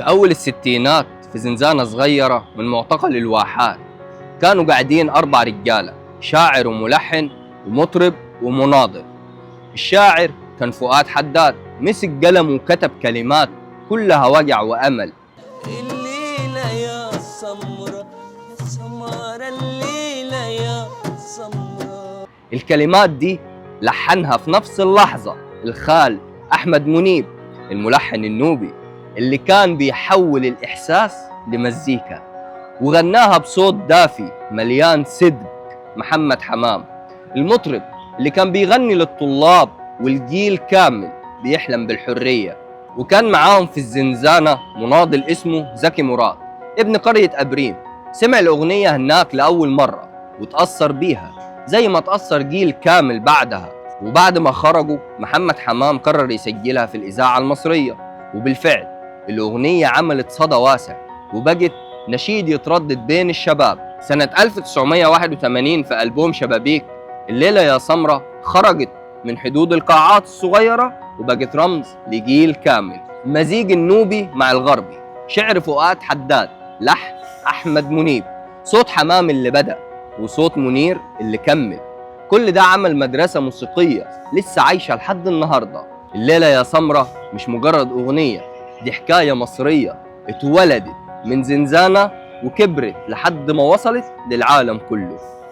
في أول الستينات في زنزانة صغيرة من معتقل الواحات كانوا قاعدين 4 رجالة، شاعر وملحن ومطرب ومناضل. الشاعر كان فؤاد حداد، مسك قلم وكتب كلمات كلها وجع وأمل. الليلة يا سمرة يا سمرة الليلة يا سمرة. الكلمات دي لحنها في نفس اللحظة الخال أحمد منيب، الملحن النوبي اللي كان بيحول الإحساس لمزيكا، وغناها بصوت دافي مليان صدق محمد حمام، المطرب اللي كان بيغني للطلاب والجيل كامل بيحلم بالحرية. وكان معاهم في الزنزانة مناضل اسمه زكي مراد ابن قرية أبريم، سمع الأغنية هناك لأول مرة وتأثر بيها زي ما تأثر جيل كامل بعدها. وبعد ما خرجوا محمد حمام قرر يسجلها في الإذاعة المصرية، وبالفعل الأغنية عملت صدى واسع وبقت نشيد يتردد بين الشباب. سنة 1981 في ألبوم شبابيك الليلة يا سمرة خرجت من حدود القاعات الصغيرة وبقت رمز لجيل كامل. مزيج النوبي مع الغربي، شعر فؤاد حداد، لحن أحمد منيب، صوت حمام اللي بدأ وصوت منير اللي كمل، كل ده عمل مدرسة موسيقية لسه عايشة لحد النهاردة. الليلة يا سمرة مش مجرد أغنية، دي حكاية مصرية اتولدت من زنزانة وكبرت لحد ما وصلت للعالم كله.